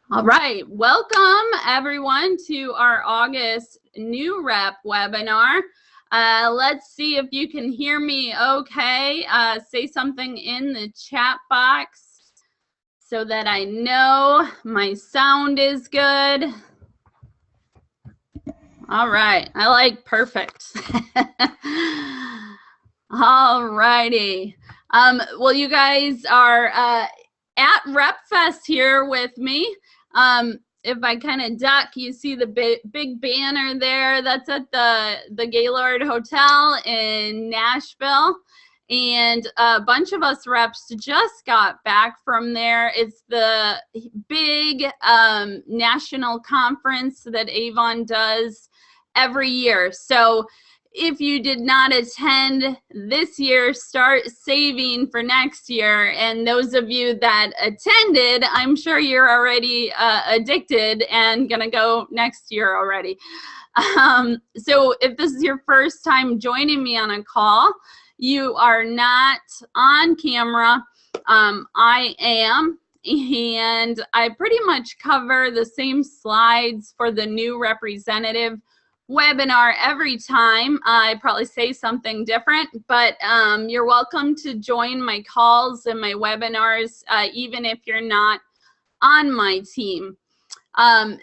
All right, welcome everyone to our August new rep webinar. Let's see if you can hear me okay. Say something in the chat box so that I know my sound is good. All right, I like perfect. All righty. Well, you guys are at RepFest here with me. If I kind of duck, you see the big banner there. That's at the Gaylord Hotel in Nashville. And a bunch of us reps just got back from there. It's the big national conference that Avon does every year. So if you did not attend this year, start saving for next year. And those of you that attended, I'm sure you're already addicted and gonna go next year already. So if this is your first time joining me on a call, you are not on camera. I am, and I pretty much cover the same slides for the new representative webinar every time. I probably say something different, but you're welcome to join my calls and my webinars, even if you're not on my team.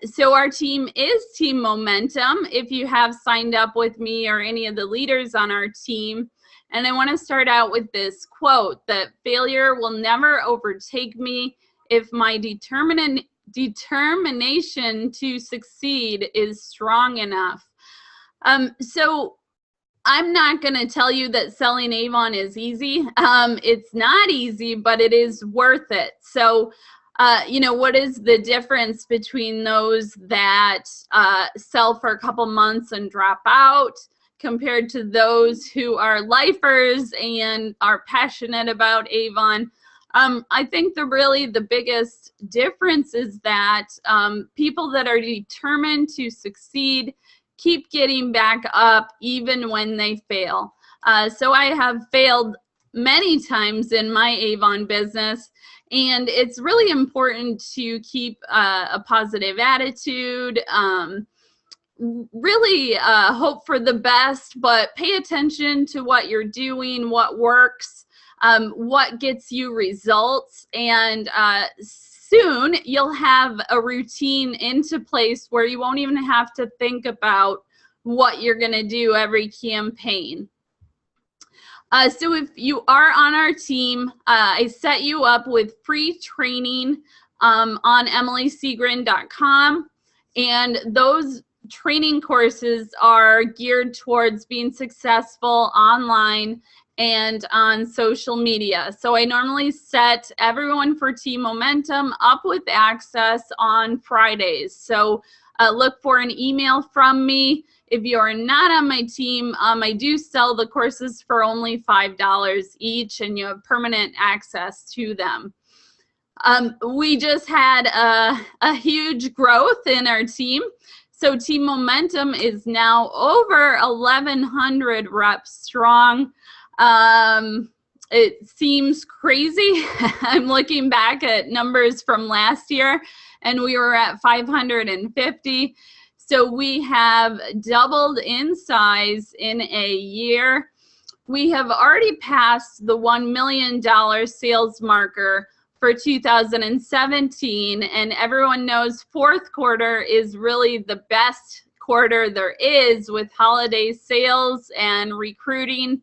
So our team is Team Momentum, if you have signed up with me or any of the leaders on our team. And I want to start out with this quote, that failure will never overtake me if my determination to succeed is strong enough. So I'm not going to tell you that selling Avon is easy. It's not easy, but it is worth it. So, you know, what is the difference between those that sell for a couple months and drop out compared to those who are lifers and are passionate about Avon? I think the biggest difference is that people that are determined to succeed keep getting back up even when they fail. So I have failed many times in my Avon business, and it's really important to keep a positive attitude, really hope for the best, but pay attention to what you're doing, what works, what gets you results, and soon you'll have a routine into place where you won't even have to think about what you're going to do every campaign. So if you are on our team, I set you up with free training on emilyseagren.com, and those training courses are geared towards being successful online and on social media. So I normally set everyone for Team Momentum up with access on Fridays. So look for an email from me. If you are not on my team, I do sell the courses for only $5 each, and you have permanent access to them. We just had a huge growth in our team. So Team Momentum is now over 1,100 reps strong. It seems crazy. I'm looking back at numbers from last year, and we were at 550. So we have doubled in size in a year. We have already passed the $1 million sales marker for 2017, and everyone knows fourth quarter is really the best quarter there is with holiday sales and recruiting.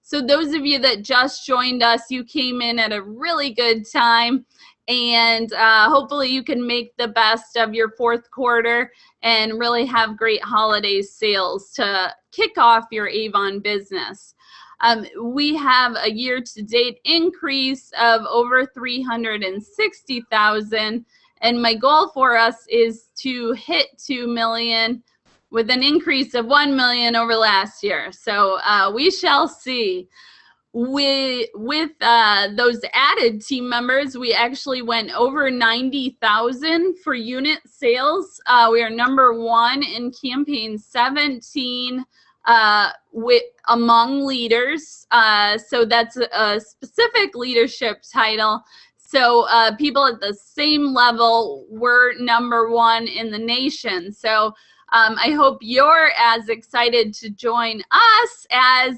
So those of you that just joined us, you came in at a really good time, and hopefully you can make the best of your fourth quarter and really have great holiday sales to kick off your Avon business. We have a year-to-date increase of over 360,000, and my goal for us is to hit 2 million with an increase of 1 million over last year. So we shall see. With those added team members, we actually went over 90,000 for unit sales. We are #1 in campaign 17 among leaders. So that's a specific leadership title. So people at the same level, we're #1 in the nation. So I hope you're as excited to join us as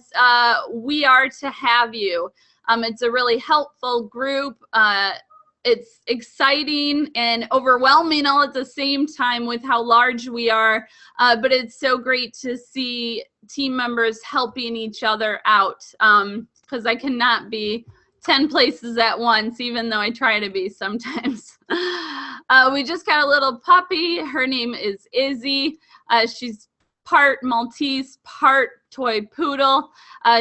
we are to have you. It's a really helpful group. It's exciting and overwhelming all at the same time with how large we are, but it's so great to see team members helping each other out, because I cannot be 10 places at once, even though I try to be sometimes. We just got a little puppy. Her name is Izzy. She's part Maltese, part toy poodle.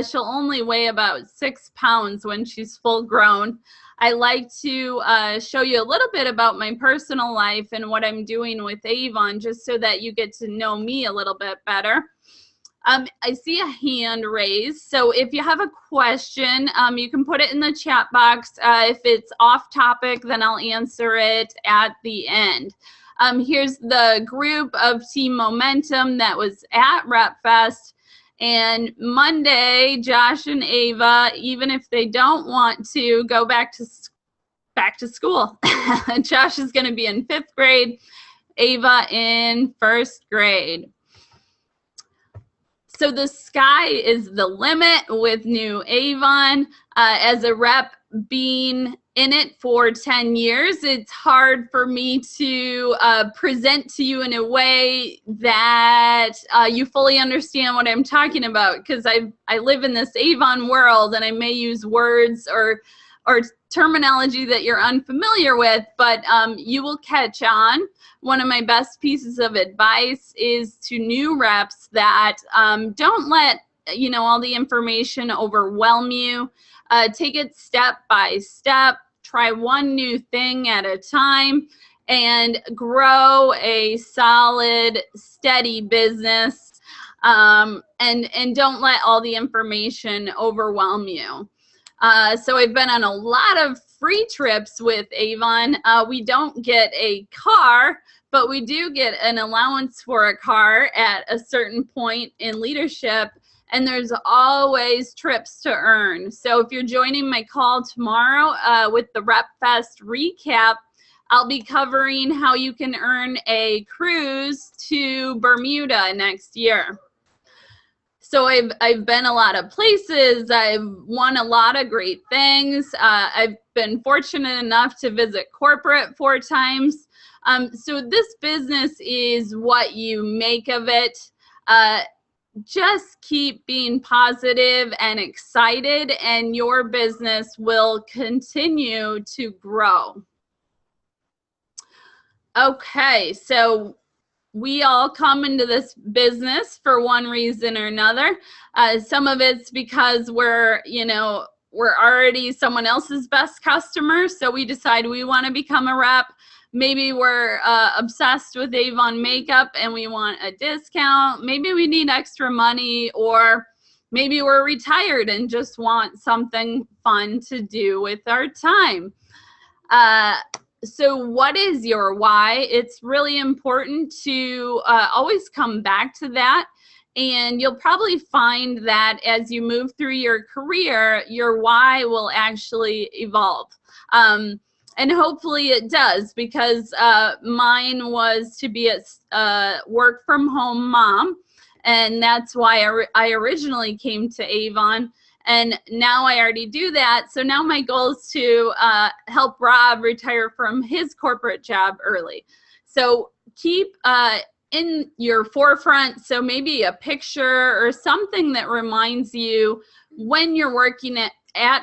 She'll only weigh about 6 pounds when she's full grown. I like to show you a little bit about my personal life and what I'm doing with Avon, just so that you get to know me a little bit better. I see a hand raised, so if you have a question, you can put it in the chat box. If it's off topic, then I'll answer it at the end. Here's the group of Team Momentum that was at RepFest. And Monday, Josh and Ava, even if they don't want to, go back to school. Josh is going to be in 5th grade, Ava in 1st grade. So the sky is the limit with new Avon. As a rep, being in it for 10 years, it's hard for me to present to you in a way that you fully understand what I'm talking about, because I live in this Avon world and I may use words or terminology that you're unfamiliar with, but you will catch on. One of my best pieces of advice is to new reps that don't let all the information overwhelm you. Take it step by step. Try one new thing at a time and grow a solid, steady business. And don't let all the information overwhelm you. So I've been on a lot of free trips with Avon. We don't get a car, but we do get an allowance for a car at a certain point in leadership. And there's always trips to earn. So if you're joining my call tomorrow with the RepFest recap, I'll be covering how you can earn a cruise to Bermuda next year. So I've been a lot of places. I've won a lot of great things. I've been fortunate enough to visit corporate 4 times. So this business is what you make of it. Just keep being positive and excited, and your business will continue to grow. Okay, so we all come into this business for one reason or another. Some of it's because we're already someone else's best customer, so we decide we want to become a rep. Maybe we're obsessed with Avon makeup and we want a discount. Maybe we need extra money, or maybe we're retired and just want something fun to do with our time. So what is your why? It's really important to always come back to that. And you'll probably find that as you move through your career, your why will actually evolve. And hopefully it does, because mine was to be a work from home mom. And that's why I originally came to Avon. And now I already do that. So now my goal is to help Rob retire from his corporate job early. So keep in your forefront. So maybe a picture or something that reminds you when you're working at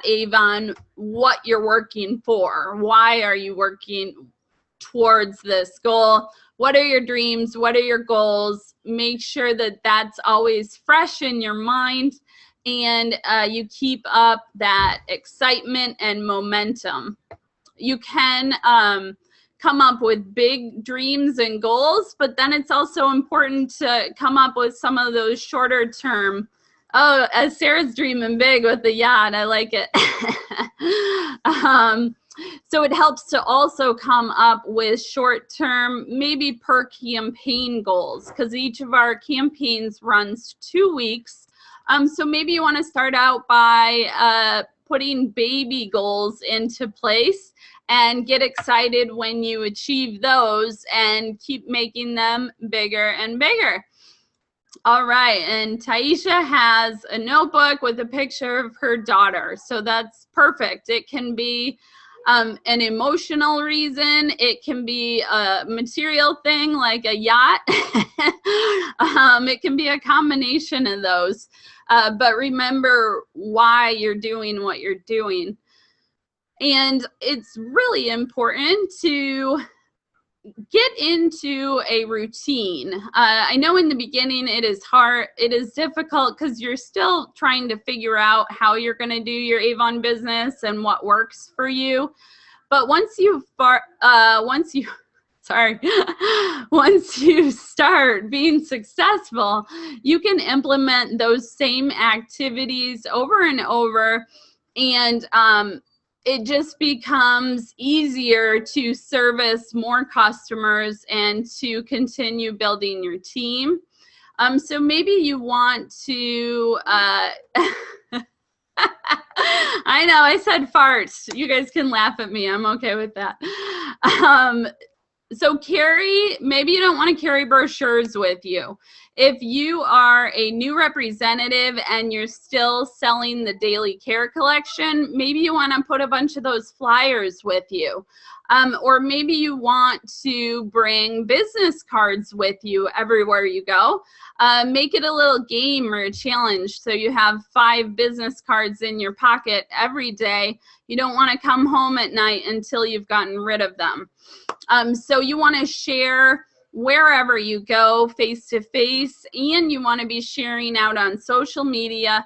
Avon, what you're working for. Why are you working towards this goal? What are your dreams? What are your goals? Make sure that that's always fresh in your mind, and you keep up that excitement and momentum. You can come up with big dreams and goals, but then it's also important to come up with some of those shorter term. Oh, as Sarah's dreaming big with the yacht, I like it. So it helps to also come up with short-term, maybe per campaign goals, because each of our campaigns runs 2 weeks. So maybe you want to start out by putting baby goals into place and get excited when you achieve those and keep making them bigger and bigger. All right, and Taisha has a notebook with a picture of her daughter, so that's perfect. It can be an emotional reason. It can be a material thing like a yacht. It can be a combination of those. But remember why you're doing what you're doing. And it's really important to get into a routine. I know in the beginning it is hard, it is difficult because you're still trying to figure out how you're going to do your Avon business and what works for you. But once you start being successful, you can implement those same activities over and over, and it just becomes easier to service more customers and to continue building your team. So maybe you want to, I know I said farts. You guys can laugh at me. I'm okay with that. So maybe you don't want to carry brochures with you. If you are a new representative and you're still selling the daily care collection, maybe you want to put a bunch of those flyers with you. Or maybe you want to bring business cards with you everywhere you go. Make it a little game or a challenge so you have 5 business cards in your pocket every day. You don't want to come home at night until you've gotten rid of them. So you want to share wherever you go, face to face, and you want to be sharing out on social media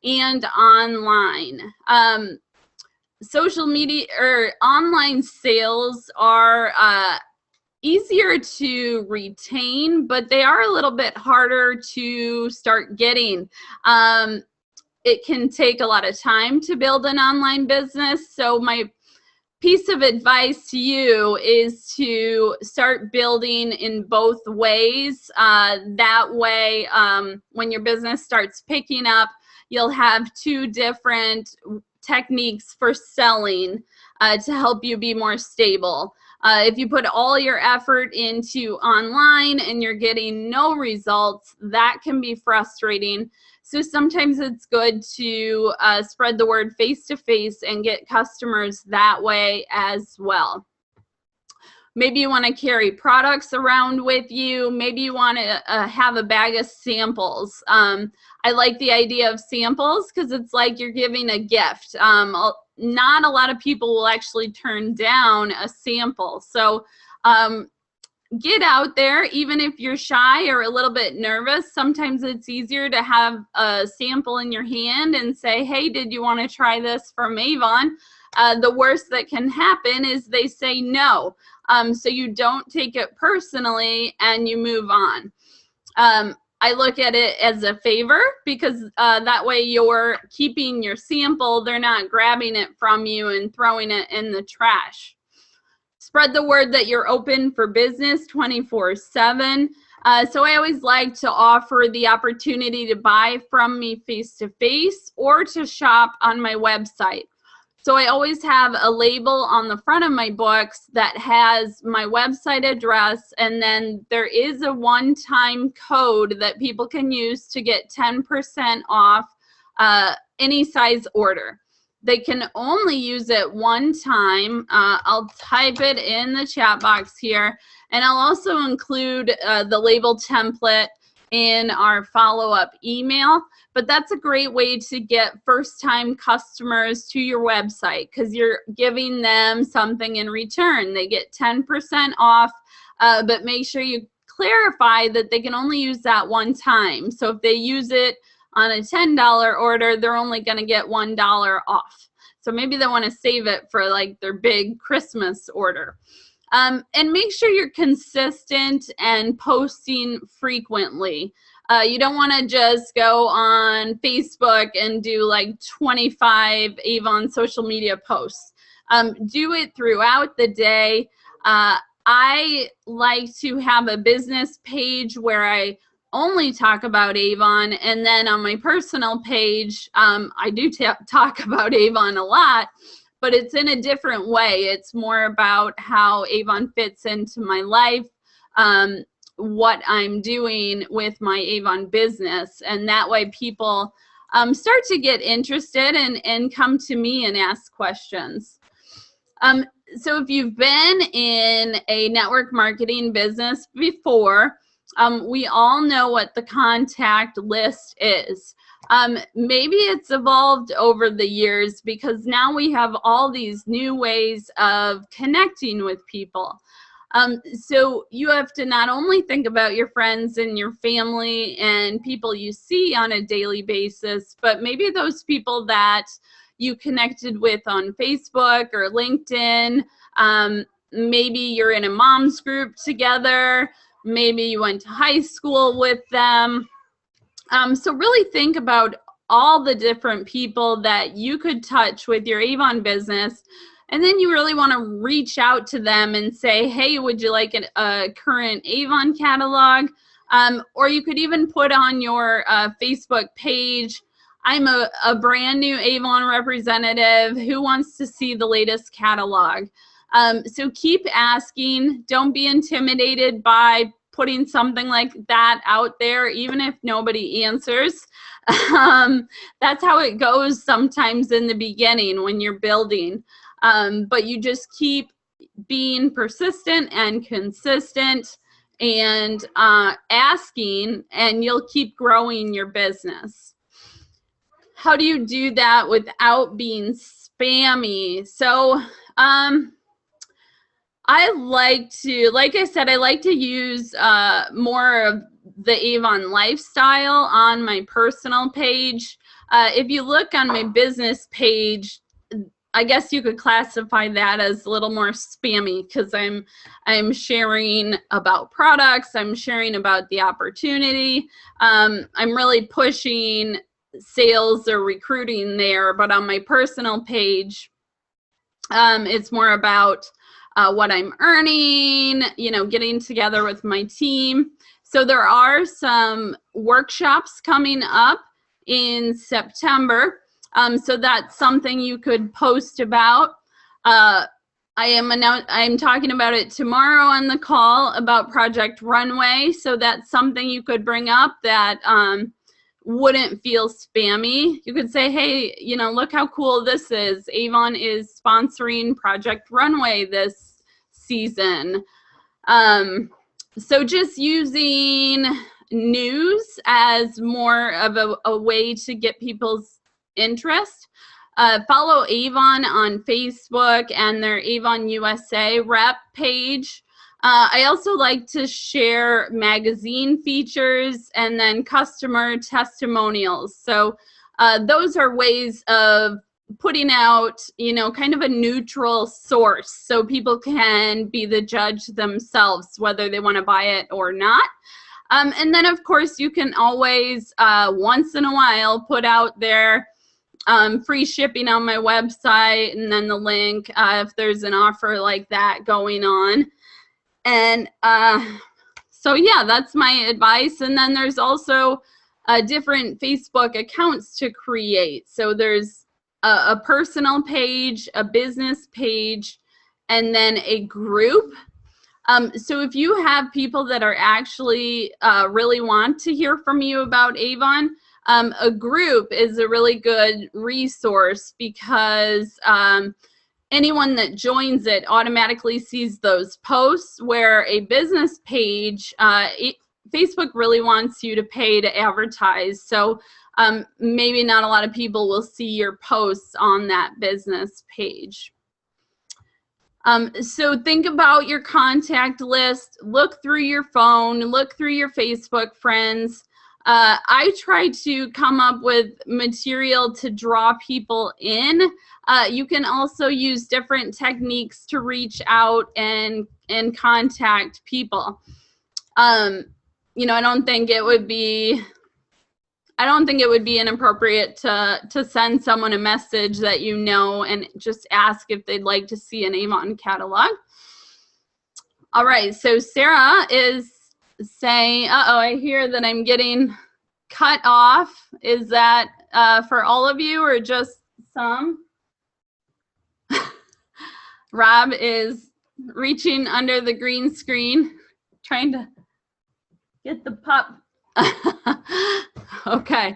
and online. Social media or online sales are easier to retain, but they are a little bit harder to start getting. It can take a lot of time to build an online business. So my piece of advice to you is to start building in both ways. That way, when your business starts picking up, you'll have 2 different techniques for selling to help you be more stable. If you put all your effort into online and you're getting no results, that can be frustrating. So sometimes it's good to spread the word face-to-face and get customers that way as well. Maybe you want to carry products around with you. Maybe you want to have a bag of samples. I like the idea of samples because it's like you're giving a gift. Not a lot of people will actually turn down a sample. So get out there, even if you're shy or a little bit nervous. Sometimes it's easier to have a sample in your hand and say, hey, did you want to try this from Avon? The worst that can happen is they say no. So you don't take it personally and you move on. I look at it as a favor because that way you're keeping your sample. They're not grabbing it from you and throwing it in the trash. Spread the word that you're open for business 24/7. So I always like to offer the opportunity to buy from me face-to-face or to shop on my website. So I always have a label on the front of my books that has my website address, and then there is a one-time code that people can use to get 10% off any size order. They can only use it one time. I'll type it in the chat box here, and I'll also include the label template in our follow-up email. But that's a great way to get first-time customers to your website because you're giving them something in return. They get 10% off, but make sure you clarify that they can only use that one time. So if they use it on a $10 order, they're only going to get $1 off. So maybe they want to save it for like their big Christmas order. And make sure you're consistent and posting frequently. You don't want to just go on Facebook and do like 25 Avon social media posts. Do it throughout the day. I like to have a business page where I only talk about Avon, and then on my personal page, I do talk about Avon a lot, but it's in a different way. It's more about how Avon fits into my life, what I'm doing with my Avon business. And that way people start to get interested and come to me and ask questions. So if you've been in a network marketing business before, we all know what the contact list is. Maybe it's evolved over the years because now we have all these new ways of connecting with people. So you have to not only think about your friends and your family and people you see on a daily basis, but maybe those people that you connected with on Facebook or LinkedIn. Maybe you're in a mom's group together. Maybe you went to high school with them. So really think about all the different people that you could touch with your Avon business. And then you really want to reach out to them and say, hey, would you like a current Avon catalog? Or you could even put on your Facebook page, I'm a brand new Avon representative who wants to see the latest catalog. So keep asking. Don't be intimidated by putting something like that out there, even if nobody answers. That's how it goes sometimes in the beginning when you're building. But you just keep being persistent and consistent and asking, and you'll keep growing your business. How do you do that without being spammy? So I like to, like I said, I like to use more of the Avon lifestyle on my personal page. If you look on my business page, I guess you could classify that as a little more spammy because I'm sharing about products, I'm sharing about the opportunity. I'm really pushing sales or recruiting there, but on my personal page, it's more about what I'm earning, you know, getting together with my team. So there are some workshops coming up in September. So that's something you could post about. I'm talking about it tomorrow on the call about Project Runway. So that's something you could bring up that wouldn't feel spammy. You could say, hey, you know, look how cool this is. Avon is sponsoring Project Runway this season. So just using news as more of a way to get people's interest. Follow Avon on Facebook and their Avon USA rep page. I also like to share magazine features and then customer testimonials. So those are ways of putting out, you know, kind of a neutral source so people can be the judge themselves whether they want to buy it or not. And then, of course, you can always, once in a while, put out there free shipping on my website and then the link if there's an offer like that going on. And so, yeah, that's my advice. And then there's also different Facebook accounts to create. So there's a personal page, a business page, and then a group. So if you have people that are actually really want to hear from you about Avon, a group is a really good resource because anyone that joins it automatically sees those posts, where a business page, Facebook really wants you to pay to advertise. So maybe not a lot of people will see your posts on that business page. So think about your contact list, look through your phone, look through your Facebook friends. I try to come up with material to draw people in. You can also use different techniques to reach out and contact people. You know, I don't think it would be inappropriate to send someone a message that you know and just ask if they'd like to see an Avon catalog. All right, so Sarah is saying, uh-oh, I hear that I'm getting cut off. Is that for all of you or just some? Rob is reaching under the green screen, trying to get the pup. Okay.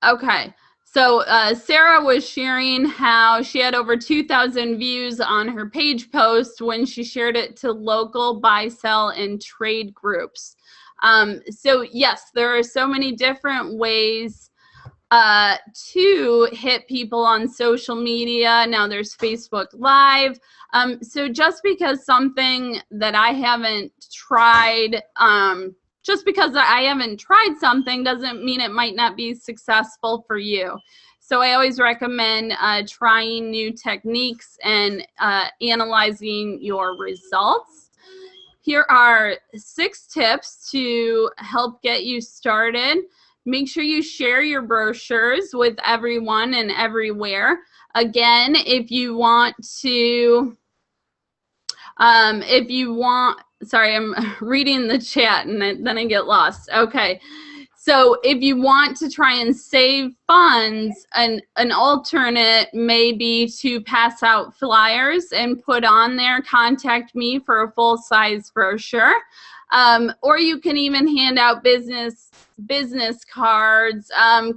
Okay. So Sarah was sharing how she had over 2,000 views on her page post when she shared it to local buy, sell, and trade groups. So yes, there are so many different ways to hit people on social media. Now there's Facebook Live. So just because something that I haven't tried, just because I haven't tried something doesn't mean it might not be successful for you. So I always recommend trying new techniques and analyzing your results. Here are 6 tips to help get you started. Make sure you share your brochures with everyone and everywhere. Again, if you want to, sorry, I'm reading the chat and then I get lost. Okay. So if you want to try and save funds, an alternate may be to pass out flyers and put on there, contact me for a full-size brochure. Or you can even hand out business cards.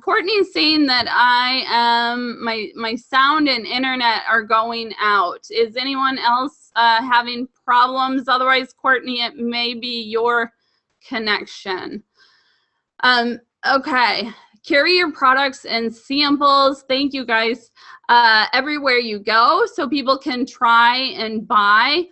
Courtney's saying that my sound and internet are going out. Is anyone else having problems? Otherwise, Courtney, it may be your connection. Okay, carry your products and samples. Thank you guys. Everywhere you go so people can try and buy.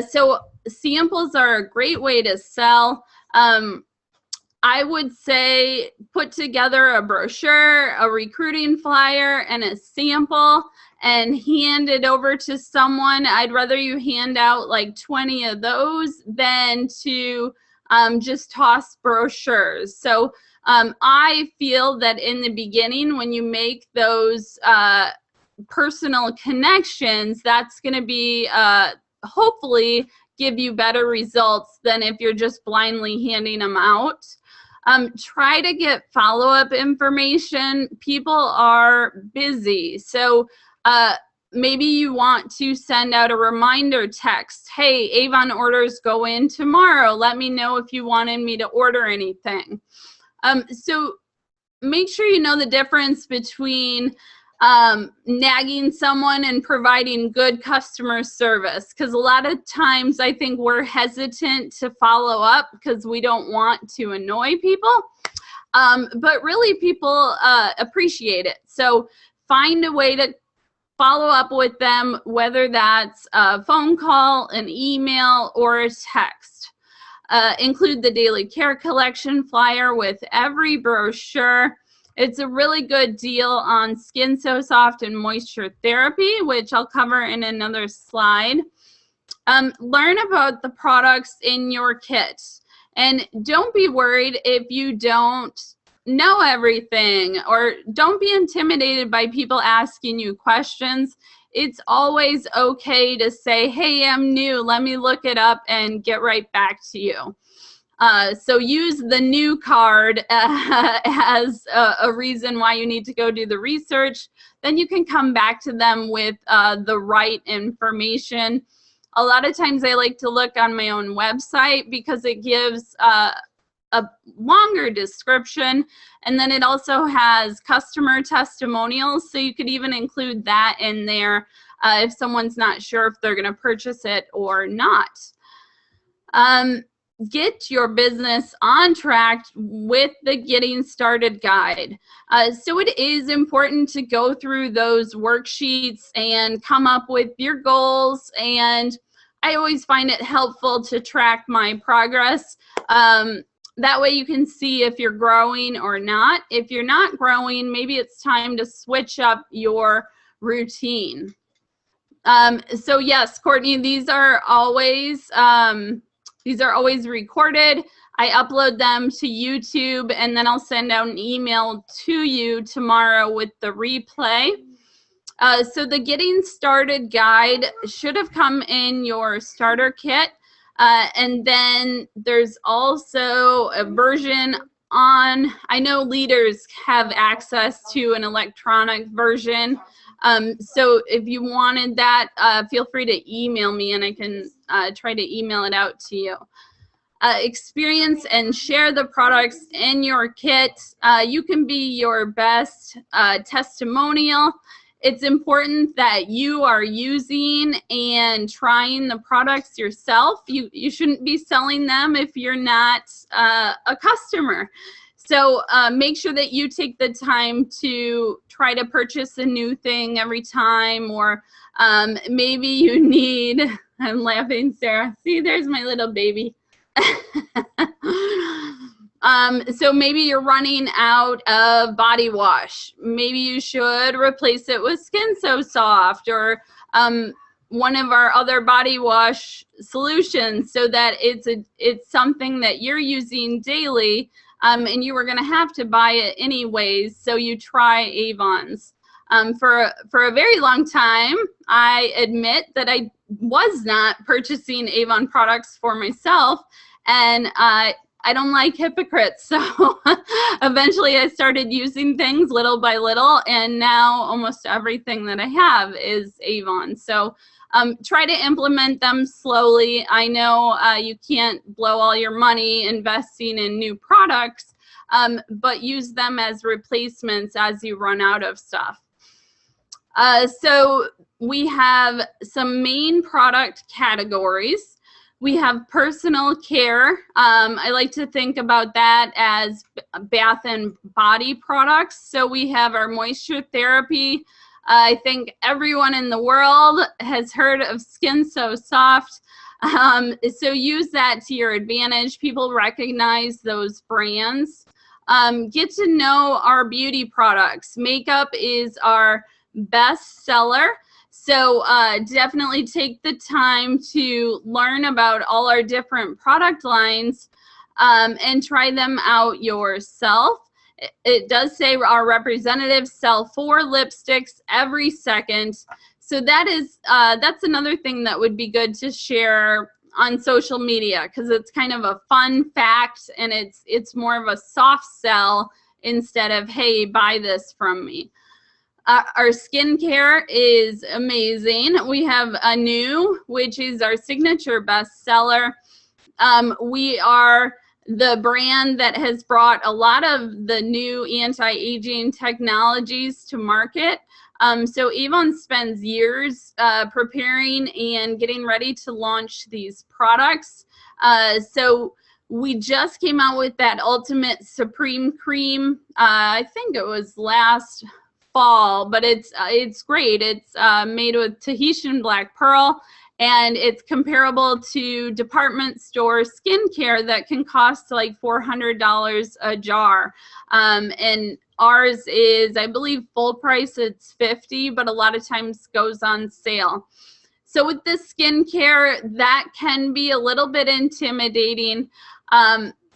So samples are a great way to sell. I would say put together a brochure, a recruiting flyer, and a sample and hand it over to someone. I'd rather you hand out like 20 of those than to just toss brochures. So I feel that in the beginning, when you make those personal connections, that's going to be hopefully give you better results than if you're just blindly handing them out. Try to get follow-up information. People are busy. So maybe you want to send out a reminder text. Hey, Avon orders go in tomorrow. Let me know if you wanted me to order anything. So make sure you know the difference between nagging someone and providing good customer service, because a lot of times I think we're hesitant to follow up because we don't want to annoy people, but really people appreciate it. So find a way to follow up with them, whether that's a phone call, an email, or a text. Include the daily care collection flyer with every brochure. It's a really good deal on Skin So Soft and moisture therapy, which I'll cover in another slide. Learn about the products in your kit. And don't be worried if you don't know everything, or don't be intimidated by people asking you questions. It's always okay to say, hey, I'm new, let me look it up and get right back to you. So use the new card as a reason why you need to go do the research. Then you can come back to them with the right information. A lot of times I like to look on my own website because it gives a longer description, and then it also has customer testimonials, so you could even include that in there if someone's not sure if they're going to purchase it or not. Get your business on track with the Getting Started guide. So it is important to go through those worksheets and come up with your goals, and I always find it helpful to track my progress. That way you can see if you're growing or not. If you're not growing, maybe it's time to switch up your routine. So yes, Courtney, these are always recorded. I upload them to YouTube, and then I'll send out an email to you tomorrow with the replay. So the Getting Started guide should have come in your starter kit. And then there's also a version on, I know leaders have access to an electronic version. So if you wanted that, feel free to email me and I can try to email it out to you. Experience and share the products in your kit. You can be your best testimonial. It's important that you are using and trying the products yourself. You shouldn't be selling them if you're not a customer. So make sure that you take the time to try to purchase a new thing every time, or maybe you need, I'm laughing, Sarah. See, there's my little baby. So maybe you're running out of body wash. Maybe you should replace it with Skin So Soft, or one of our other body wash solutions, so that it's something that you're using daily, and you were going to have to buy it anyways. So you try Avon's. For a very long time, I admit that I was not purchasing Avon products for myself, and I don't like hypocrites. So eventually I started using things little by little, and now almost everything that I have is Avon. So try to implement them slowly. I know you can't blow all your money investing in new products, but use them as replacements as you run out of stuff. So we have some main product categories. We have personal care. I like to think about that as bath and body products. So we have our moisture therapy. I think everyone in the world has heard of Skin So Soft. So use that to your advantage. People recognize those brands. Get to know our beauty products. Makeup is our best seller. So definitely take the time to learn about all our different product lines and try them out yourself. It does say our representatives sell 4 lipsticks every second. So that's another thing that would be good to share on social media, because it's kind of a fun fact, and it's more of a soft sell instead of, hey, buy this from me. Our skincare is amazing. We have a new, which is our signature bestseller. We are the brand that has brought a lot of the new anti-aging technologies to market. So Avon spends years preparing and getting ready to launch these products. So we just came out with that Ultimate Supreme Cream. I think it was last fall, but it's great. It's made with Tahitian black pearl, and it's comparable to department store skincare that can cost like $400 a jar. And ours is, I believe, full price, it's $50, but a lot of times goes on sale. So with this skincare, that can be a little bit intimidating.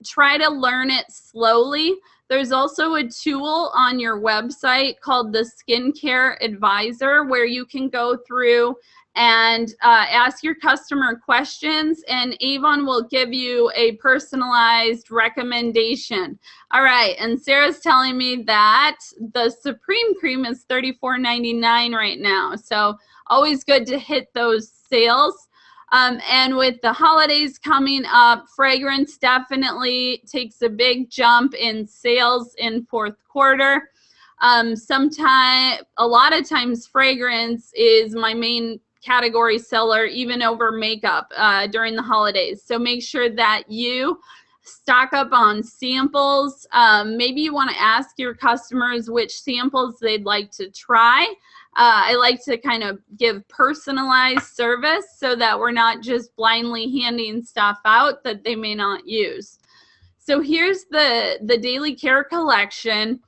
Try to learn it slowly. There's also a tool on your website called the Skincare Advisor, where you can go through and ask your customer questions, and Avon will give you a personalized recommendation. All right, and Sarah's telling me that the Supreme Cream is $34.99 right now. So always good to hit those sales. And with the holidays coming up, fragrance definitely takes a big jump in sales in fourth quarter. A lot of times fragrance is my main category seller, even over makeup during the holidays. So make sure that you stock up on samples. Maybe you want to ask your customers which samples they'd like to try. I like to kind of give personalized service so that we're not just blindly handing stuff out that they may not use. So here's the Daily Care Collection.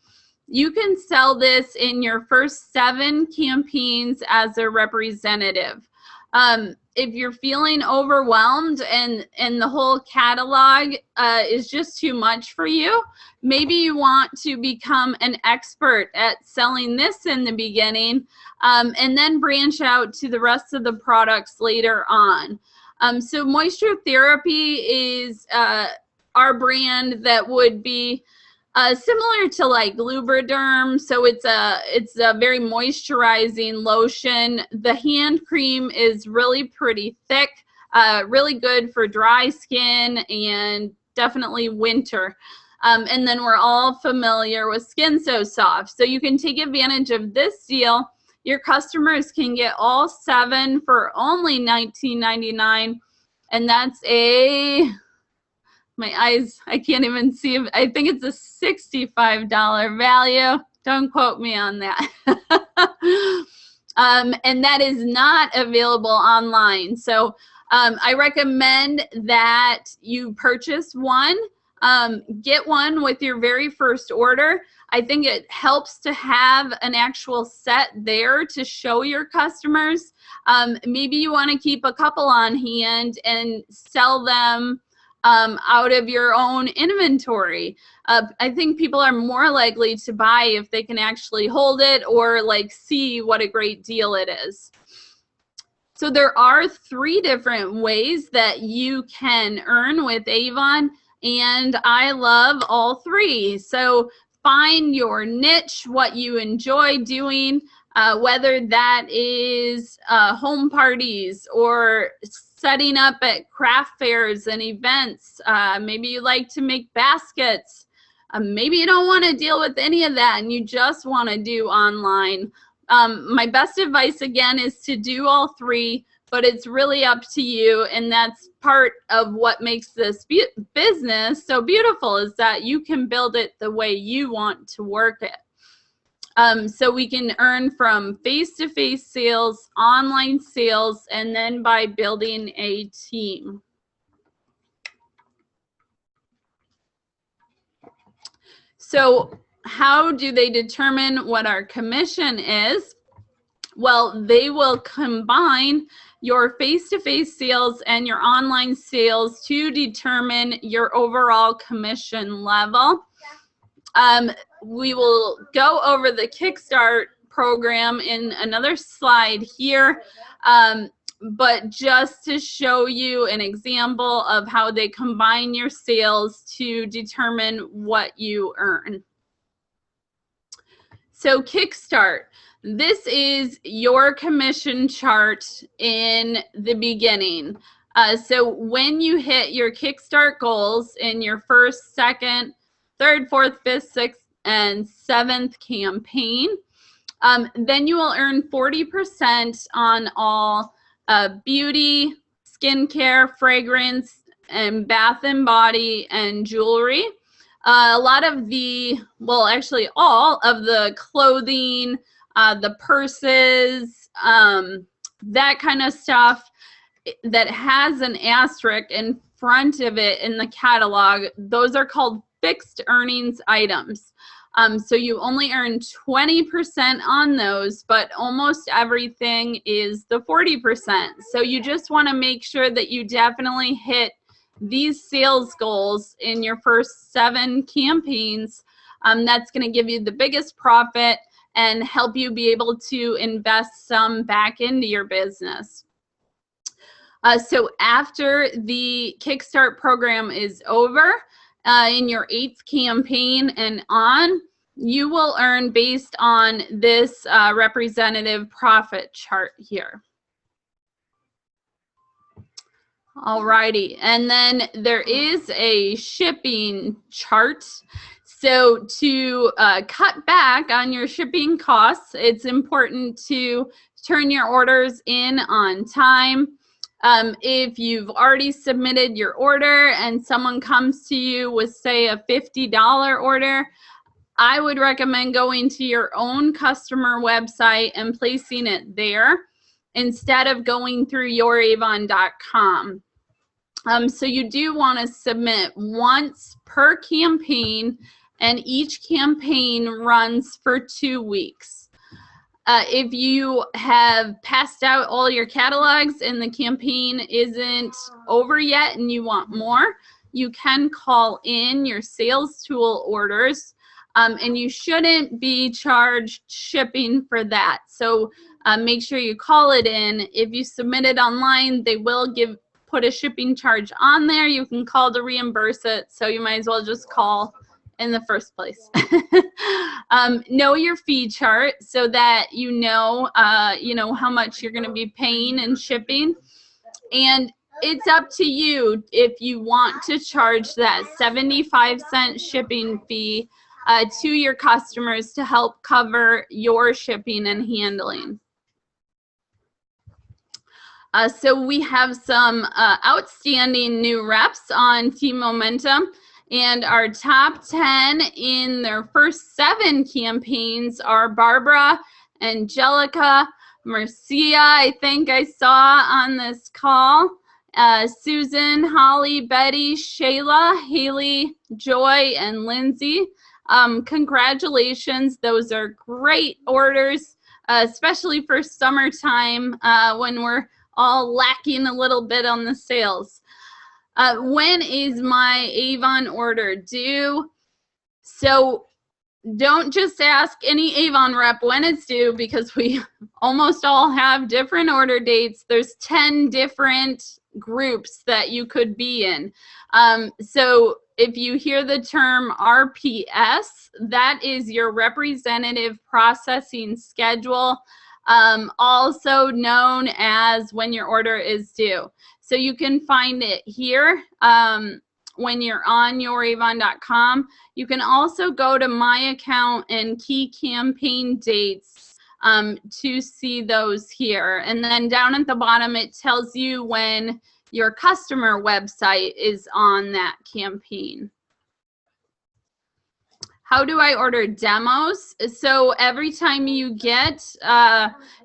You can sell this in your first 7 campaigns as a representative. If you're feeling overwhelmed and the whole catalog is just too much for you, maybe you want to become an expert at selling this in the beginning, and then branch out to the rest of the products later on. So Moisture Therapy is our brand that would be Similar to like Lubriderm, so it's a very moisturizing lotion. The hand cream is really pretty thick, really good for dry skin and definitely winter. And then we're all familiar with Skin So Soft, so you can take advantage of this deal. Your customers can get all 7 for only $19.99, and that's my eyes, I can't even see. I think it's a $65 value. Don't quote me on that. And that is not available online. So I recommend that you purchase one. Get one with your very first order. I think it helps to have an actual set there to show your customers. Maybe you want to keep a couple on hand and sell them out of your own inventory. I think people are more likely to buy if they can actually hold it or like see what a great deal it is. So there are 3 different ways that you can earn with Avon, and I love all 3. So find your niche, what you enjoy doing, whether that is home parties or setting up at craft fairs and events. Maybe you like to make baskets. Maybe you don't want to deal with any of that and you just want to do online. My best advice again is to do all 3, but it's really up to you, and that's part of what makes this business so beautiful, is that you can build it the way you want to work it. So we can earn from face-to-face sales, online sales, and then by building a team. So how do they determine what our commission is? Well, they will combine your face-to-face sales and your online sales to determine your overall commission level. We will go over the Kickstart program in another slide here, but just to show you an example of how they combine your sales to determine what you earn. So Kickstart, this is your commission chart in the beginning. So when you hit your Kickstart goals in your first, second, third, fourth, fifth, sixth, and 7th campaign, then you will earn 40% on all beauty, skincare, fragrance, and bath and body and jewelry. A lot of the, well, actually all of the clothing, the purses, that kind of stuff that has an asterisk in front of it in the catalog, those are called fixed earnings items. So you only earn 20% on those, but almost everything is the 40%. So you just want to make sure that you definitely hit these sales goals in your first 7 campaigns. That's going to give you the biggest profit and help you be able to invest some back into your business. So after the Kickstart program is over, in your 8th campaign and on, you will earn based on this representative profit chart here. Alrighty, and then there is a shipping chart. So to cut back on your shipping costs, it's important to turn your orders in on time. If you've already submitted your order and someone comes to you with, say, a $50 order, I would recommend going to your own customer website and placing it there instead of going through youravon.com. So you do want to submit once per campaign, and each campaign runs for 2 weeks. If you have passed out all your catalogs and the campaign isn't over yet and you want more, you can call in your sales tool orders, and you shouldn't be charged shipping for that. So make sure you call it in. If you submit it online, they will put a shipping charge on there. You can call to reimburse it, so you might as well just call in the first place. Know your fee chart so that you know how much you're going to be paying and shipping. And it's up to you if you want to charge that 75-cent shipping fee to your customers to help cover your shipping and handling. So we have some outstanding new reps on Team Momentum, and our top 10 in their first 7 campaigns are Barbara, Angelica, Marcia, I think I saw on this call, Susan, Holly, Betty, Shayla, Haley, Joy, and Lindsay. Congratulations, those are great orders, especially for summertime when we're all lacking a little bit on the sales. When is my Avon order due? So don't just ask any Avon rep when it's due, because we almost all have different order dates. There's 10 different groups that you could be in. So if you hear the term RPS, that is your representative processing schedule, also known as when your order is due. So you can find it here when you're on youravon.com. You can also go to my account and key campaign dates to see those here. And then down at the bottom, it tells you when your customer website is on that campaign. How do I order demos? So every time you get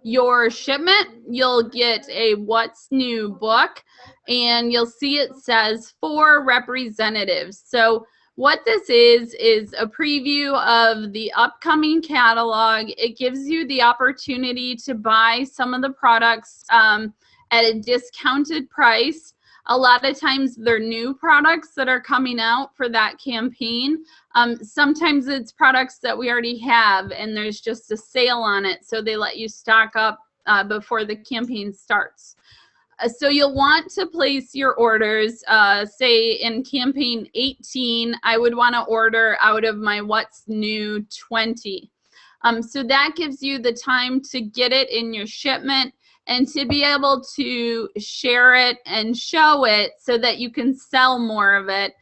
your shipment, you'll get a What's New book, and you'll see it says for representatives. So what this is a preview of the upcoming catalog. It gives you the opportunity to buy some of the products at a discounted price. A lot of times they're new products that are coming out for that campaign. Sometimes it's products that we already have and there's just a sale on it, so they let you stock up before the campaign starts. So you'll want to place your orders, say in campaign 18, I would want to order out of my What's New 20. So that gives you the time to get it in your shipment and to be able to share it and show it so that you can sell more of it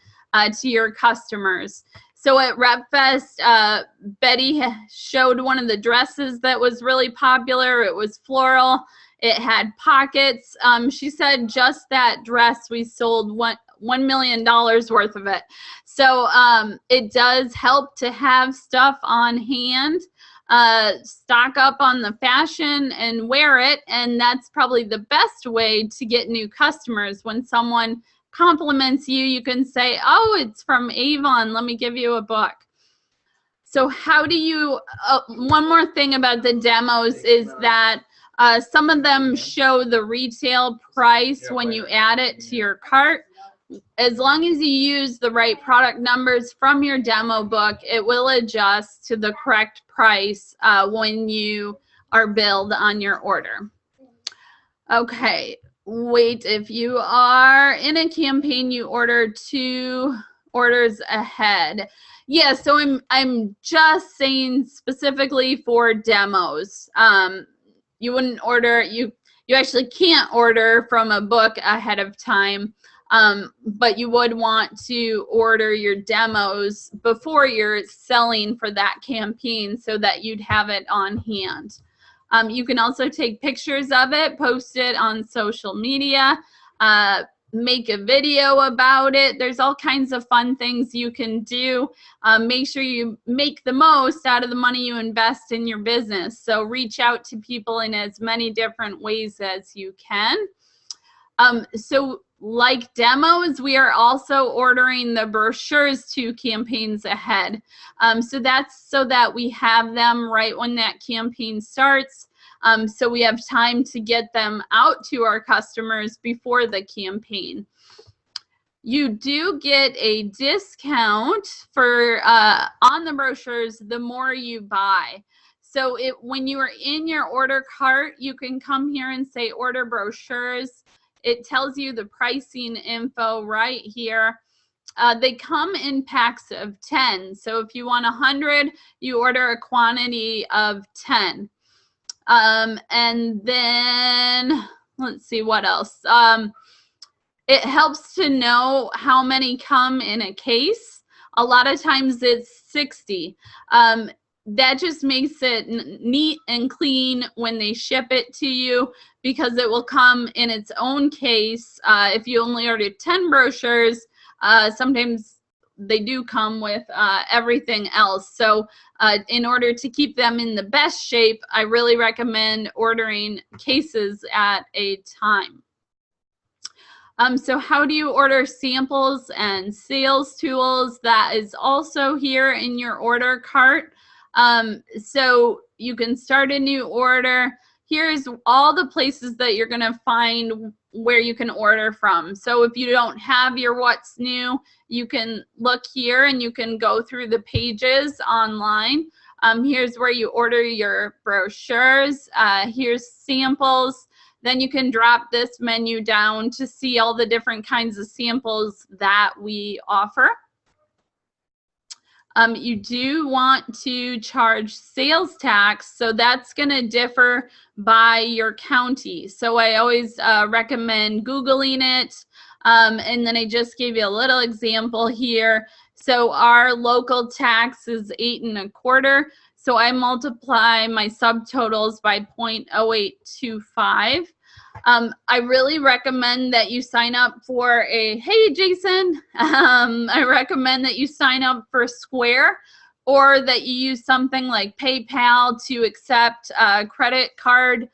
to your customers. So at RepFest, Betty showed one of the dresses that was really popular. It was floral. It had pockets. She said just that dress, we sold $1 million worth of it. So it does help to have stuff on hand. Stock up on the fashion and wear it, and that's probably the best way to get new customers. When someone compliments you, you can say, oh, it's from Avon, let me give you a book. So how do you, one more thing about the demos is that some of them show the retail price when you add it to your cart. As long as you use the right product numbers from your demo book, it will adjust to the correct price when you are billed on your order. Okay, wait, if you are in a campaign, you order 2 orders ahead. Yeah, so I'm just saying specifically for demos. You wouldn't order, you actually can't order from a book ahead of time. But you would want to order your demos before you're selling for that campaign so that you'd have it on hand. You can also take pictures of it, post it on social media, make a video about it. There's all kinds of fun things you can do. Make sure you make the most out of the money you invest in your business. So reach out to people in as many different ways as you can. So like demos, we are also ordering the brochures 2 campaigns ahead. So that's so that we have them right when that campaign starts. So we have time to get them out to our customers before the campaign. You do get a discount for on the brochures the more you buy. So when you are in your order cart, you can come here and say order brochures. It tells you the pricing info right here. they come in packs of 10. So if you want 100, you order a quantity of 10. And then let's see what else. It helps to know how many come in a case. A lot of times it's 60. That just makes it neat and clean when they ship it to you, because it will come in its own case. If you only order 10 brochures, sometimes they do come with everything else. So in order to keep them in the best shape, I really recommend ordering cases at a time. So how do you order samples and sales tools? That is also here in your order cart. So you can start a new order. Here's all the places that you're going to find where you can order from. So if you don't have your what's new, you can look here and you can go through the pages online. Here's where you order your brochures. Here's samples. Then you can drop this menu down to see all the different kinds of samples that we offer. You do want to charge sales tax, so that's going to differ by your county. So I always recommend Googling it, and then I just gave you a little example here. So our local tax is 8 1/4. So I multiply my subtotals by 0.0825. I really recommend that you sign up for hey Jason, I recommend that you sign up for Square, or that you use something like PayPal to accept credit card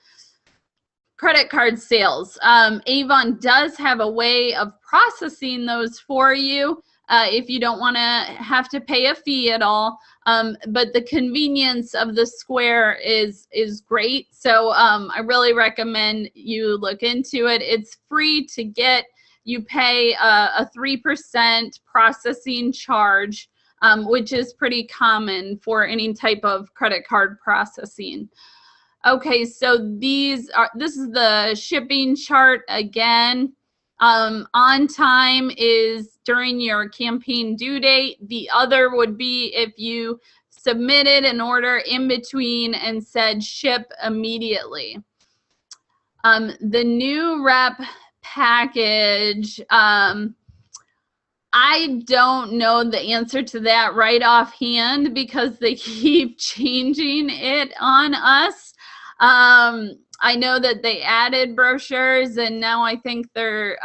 sales. Avon does have a way of processing those for you if you don't want to have to pay a fee at all. But the convenience of the Square is great. So I really recommend you look into it. It's free to get. You pay a 3% processing charge, which is pretty common for any type of credit card processing. Okay, so this is the shipping chart again. On time is during your campaign due date. The other would be if you submitted an order in between and said ship immediately. The new rep package, I don't know the answer to that right offhand because they keep changing it on us. I know that they added brochures, and now I think they're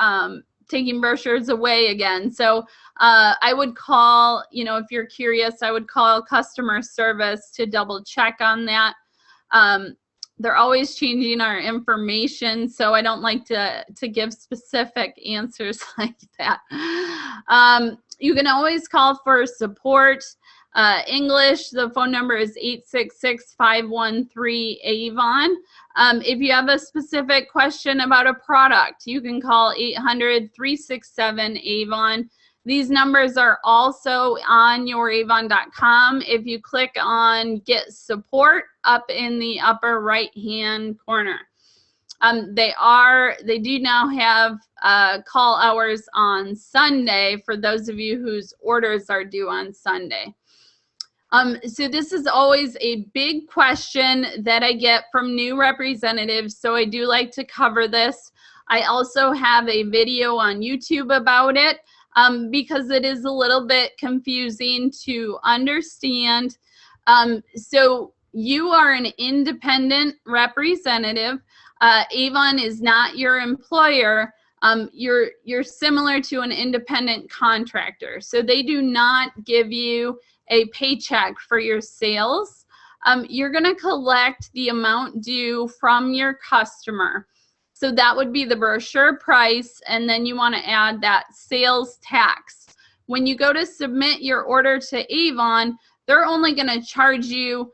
taking brochures away again. So I would call, if you're curious, I would call customer service to double check on that. They're always changing our information, so I don't like to give specific answers like that. You can always call for support. English, the phone number is 866-513-AVON. If you have a specific question about a product, you can call 800-367-AVON. These numbers are also on youravon.com. If you click on Get Support up in the upper right-hand corner. They do now have call hours on Sunday for those of you whose orders are due on Sunday. So this is always a big question that I get from new representatives, so I do like to cover this. I also have a video on YouTube about it because it is a little bit confusing to understand. So you are an independent representative. Avon is not your employer. You're similar to an independent contractor. So they do not give you a paycheck for your sales. You're going to collect the amount due from your customer. So that would be the brochure price, and then you want to add that sales tax. When you go to submit your order to Avon, they're only going to charge you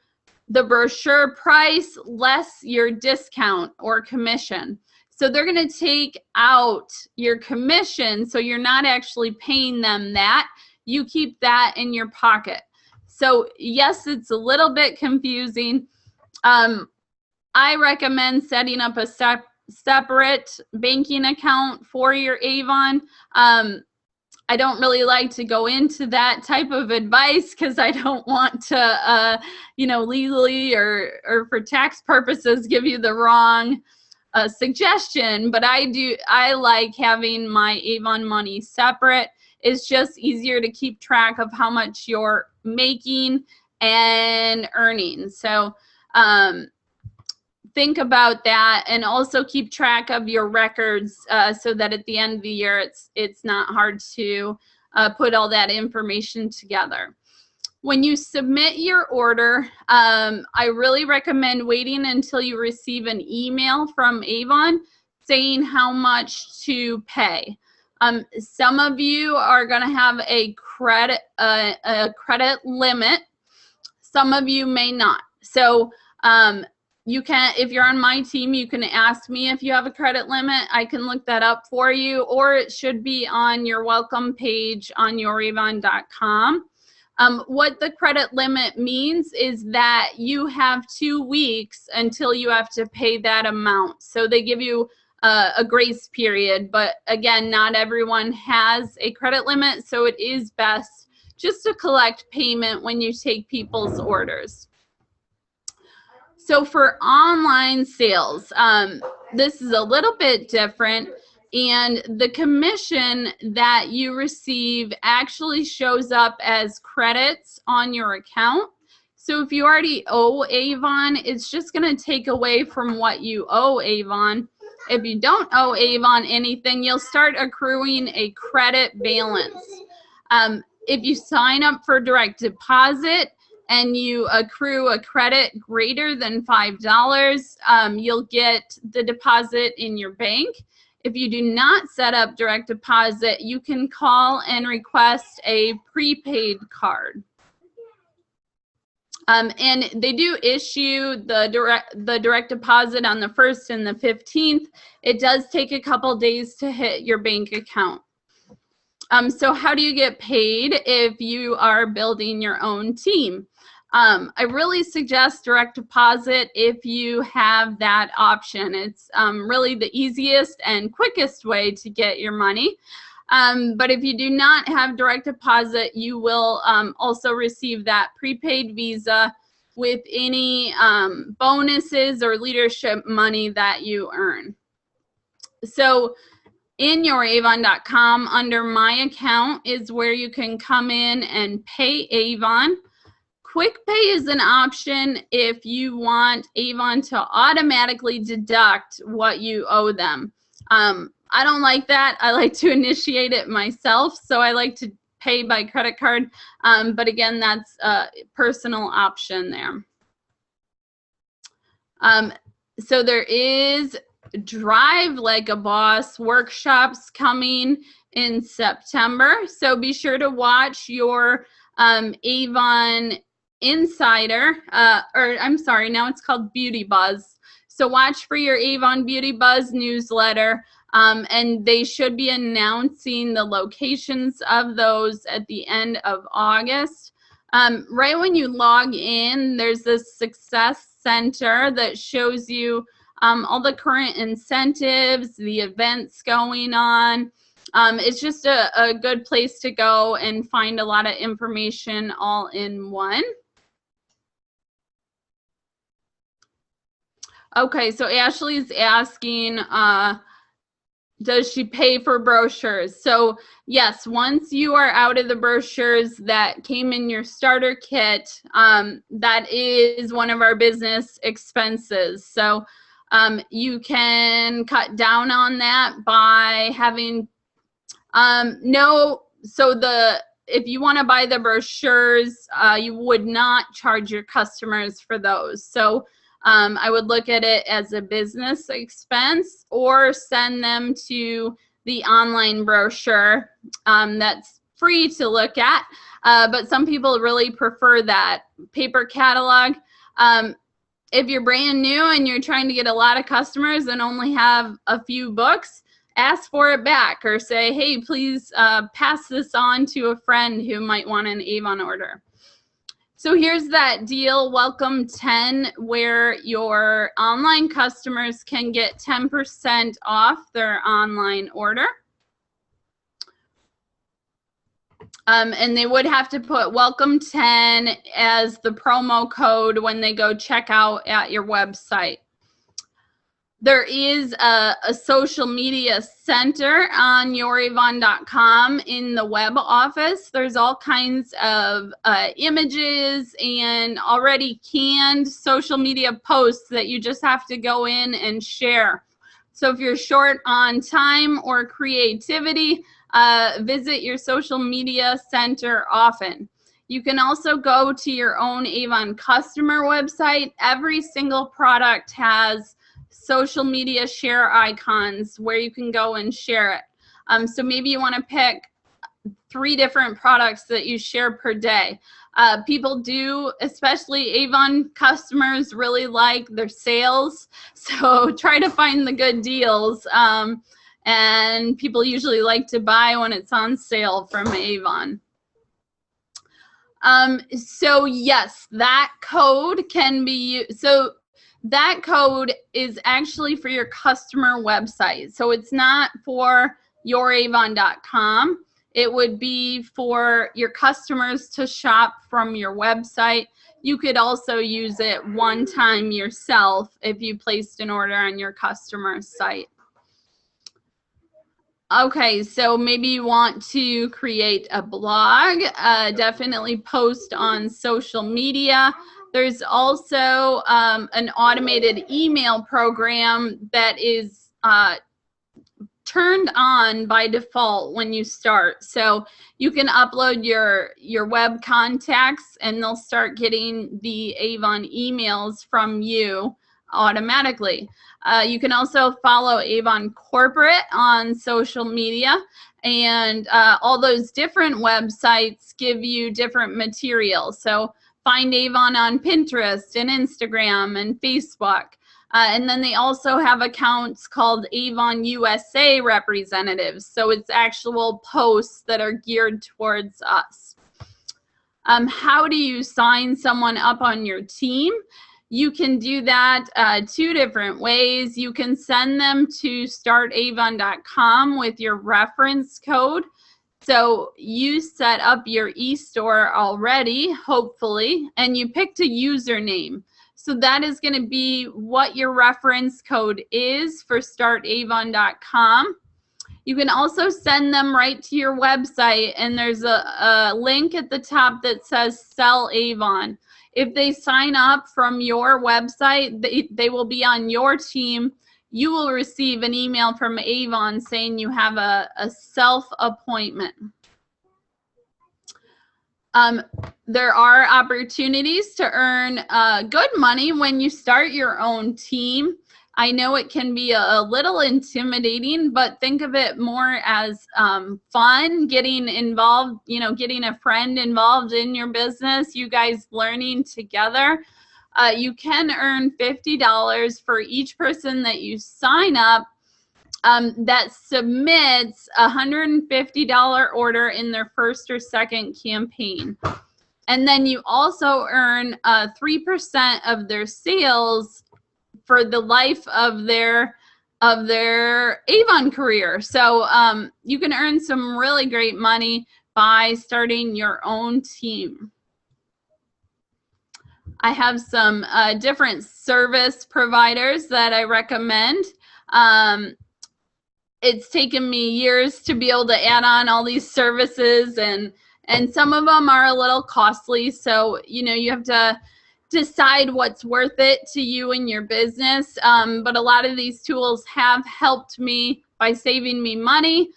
the brochure price less your discount or commission. So they're going to take out your commission, so you're not actually paying them that. You keep that in your pocket. So yes, it's a little bit confusing. I recommend setting up a separate banking account for your Avon. I don't really like to go into that type of advice because I don't want to, you know, legally or for tax purposes give you the wrong suggestion. But I like having my Avon money separate. It's just easier to keep track of how much you're making and earning. So think about that, and also keep track of your records so that at the end of the year it's not hard to put all that information together. When you submit your order, I really recommend waiting until you receive an email from Avon saying how much to pay. Some of you are going to have a credit limit. Some of you may not. So you can, if you're on my team, you can ask me if you have a credit limit. I can look that up for you, or it should be on your welcome page on youravon.com. What the credit limit means is that you have 2 weeks until you have to pay that amount. So they give you a grace period, but again, not everyone has a credit limit, so it is best just to collect payment when you take people's orders. So for online sales, this is a little bit different, and the commission that you receive actually shows up as credits on your account. So if you already owe Avon, it's just going to take away from what you owe Avon. If you don't owe Avon anything, you'll start accruing a credit balance. If you sign up for direct deposit and you accrue a credit greater than $5, you'll get the deposit in your bank. If you do not set up direct deposit, you can call and request a prepaid card. And they do issue the direct deposit on the 1st and the 15th. It does take a couple days to hit your bank account. So how do you get paid if you are building your own team? I really suggest direct deposit if you have that option. It's really the easiest and quickest way to get your money. But if you do not have direct deposit, you will also receive that prepaid Visa with any bonuses or leadership money that you earn. So in youravon.com, under my account is where you can come in and pay Avon. Quick pay is an option if you want Avon to automatically deduct what you owe them. I don't like that. I like to initiate it myself, so I like to pay by credit card. But again, that's a personal option there. So there is Drive Like a Boss workshops coming in September. So be sure to watch your Avon Insider, or I'm sorry, now it's called Beauty Buzz. So watch for your Avon Beauty Buzz newsletter, and they should be announcing the locations of those at the end of August. Right when you log in, there's this Success Center that shows you all the current incentives, the events going on. It's just a good place to go and find a lot of information all in one. Okay, so Ashley's asking, does she pay for brochures? So yes, once you are out of the brochures that came in your starter kit, that is one of our business expenses. So you can cut down on that by having if you want to buy the brochures, you would not charge your customers for those. So I would look at it as a business expense, or send them to the online brochure that's free to look at. But some people really prefer that paper catalog. If you're brand new and you're trying to get a lot of customers and only have a few books, ask for it back, or say, hey, please pass this on to a friend who might want an Avon order. So here's that deal, Welcome 10, where your online customers can get 10% off their online order. And they would have to put welcome 10 as the promo code when they go check out at your website. There is a social media center on youravon.com in the web office. There's all kinds of images and already canned social media posts that you just have to go in and share. So if you're short on time or creativity, visit your social media center often. You can also go to your own Avon customer website. Every single product has social media share icons where you can go and share it. So maybe you want to pick 3 different products that you share per day. People do, especially Avon customers, really like their sales. So try to find the good deals. And people usually like to buy when it's on sale from Avon. So yes, that code can be used. So that code is actually for your customer website. So it's not for youravon.com. It would be for your customers to shop from your website. You could also use it one time yourself if you placed an order on your customer site. Okay, so maybe you want to create a blog, definitely post on social media. There's also an automated email program that is turned on by default when you start. So you can upload your web contacts and they'll start getting the Avon emails from you automatically. You can also follow Avon Corporate on social media, and all those different websites give you different materials. So find Avon on Pinterest and Instagram and Facebook. And then they also have accounts called Avon USA representatives. So it's actual posts that are geared towards us. How do you sign someone up on your team? You can do that 2 different ways. You can send them to startavon.com with your reference code. So you set up your e-store already, hopefully, and you picked a username. So that is going to be what your reference code is for startavon.com. You can also send them right to your website, and there's a link at the top that says Sell Avon. If they sign up from your website, they will be on your team. You will receive an email from Avon saying you have a self-appointment. There are opportunities to earn good money when you start your own team. I know it can be a little intimidating, but think of it more as fun, getting involved, getting a friend involved in your business, you guys learning together. You can earn $50 for each person that you sign up that submits a $150 order in their first or second campaign. And then you also earn 3% of their sales for the life of their Avon career. So you can earn some really great money by starting your own team. I have some different service providers that I recommend. It's taken me years to be able to add on all these services, and some of them are a little costly. So, you have to decide what's worth it to you and your business. But a lot of these tools have helped me by saving me money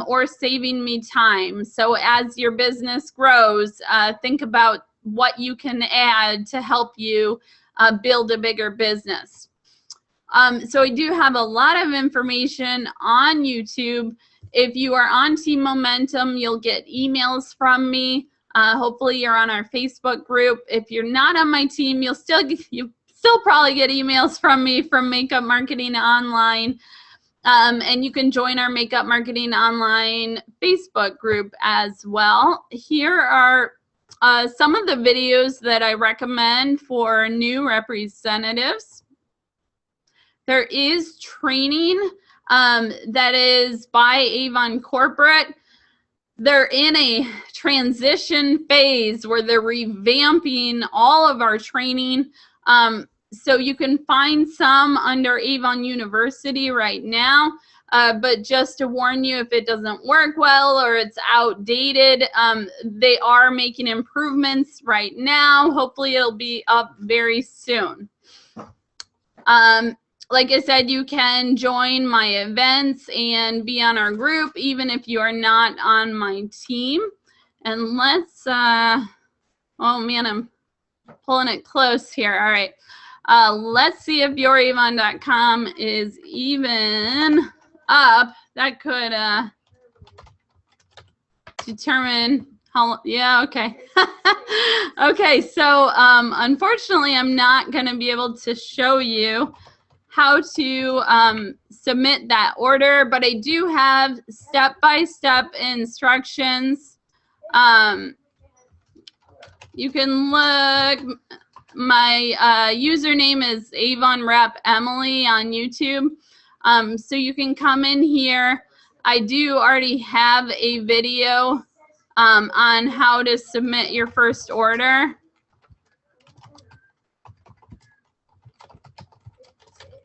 or saving me time. So as your business grows, think about what you can add to help you build a bigger business. So I do have a lot of information on YouTube. If you are on Team Momentum, you'll get emails from me. Hopefully you're on our Facebook group. If you're not on my team, you'll still probably get emails from me from Makeup Marketing Online. And you can join our Makeup Marketing Online Facebook group as well. Here are some of the videos that I recommend for new representatives. There is training that is by Avon Corporate. they're in a transition phase where they're revamping all of our training. So you can find some under Avon University right now. But just to warn you, if it doesn't work well or it's outdated, they are making improvements right now. Hopefully it'll be up very soon. Like I said, you can join my events and be on our group, even if you are not on my team. And let's, oh man, I'm pulling it close here. All right. Let's see if youravon.com is even up. That could determine how, yeah, okay. Okay, so unfortunately, I'm not going to be able to show you how to submit that order, but I do have step-by-step instructions. You can look, my username is Avon Rep Emily on YouTube. So you can come in here. I do already have a video on how to submit your first order.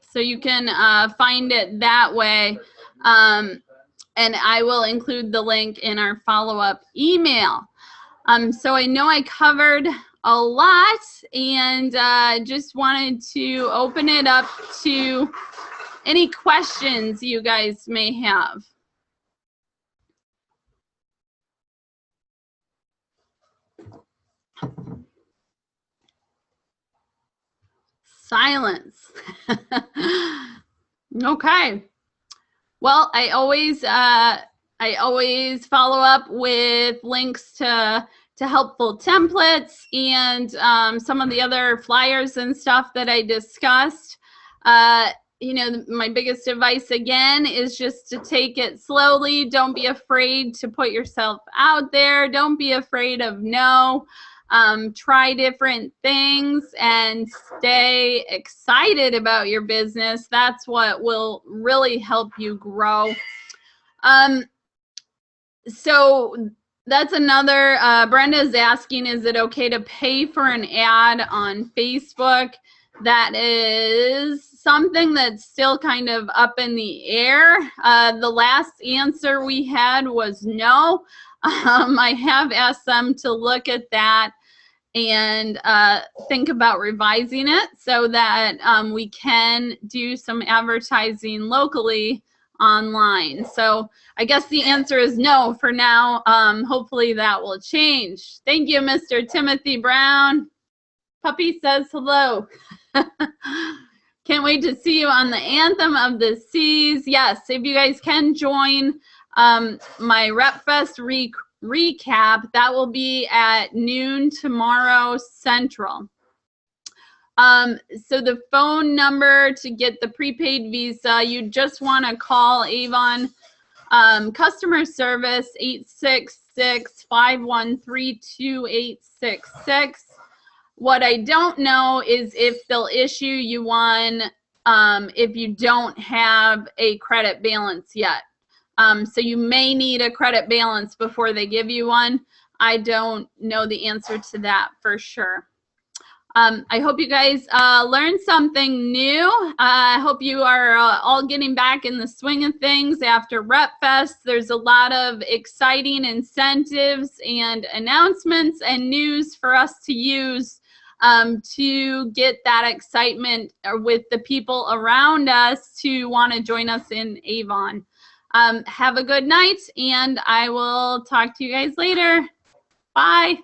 So you can find it that way. And I will include the link in our follow-up email. So I know I covered a lot, and just wanted to open it up to any questions you guys may have. Silence. Okay. Well, I always follow up with links to helpful templates and some of the other flyers and stuff that I discussed. You know, my biggest advice again is just to take it slowly. Don't be afraid to put yourself out there. Don't be afraid of no. Try different things and stay excited about your business. That's what will really help you grow. So that's another, Brenda's asking, is it okay to pay for an ad on Facebook? That is something that's still kind of up in the air. The last answer we had was no. I have asked them to look at that and think about revising it so that we can do some advertising locally online. So I guess the answer is no for now. Hopefully that will change. Thank you, Mr. Timothy Brown. Puppy says hello. Can't wait to see you on the Anthem of the Seas. Yes, if you guys can join my RepFest recap, that will be at noon tomorrow Central. So the phone number to get the prepaid visa, you just want to call Avon customer service 866-513-2866. What I don't know is if they'll issue you one if you don't have a credit balance yet. So you may need a credit balance before they give you one. I don't know the answer to that for sure. I hope you guys learned something new. I hope you are all getting back in the swing of things after RepFest. There's a lot of exciting incentives and announcements and news for us to use to get that excitement with the people around us to want to join us in Avon. Have a good night, and I will talk to you guys later. Bye.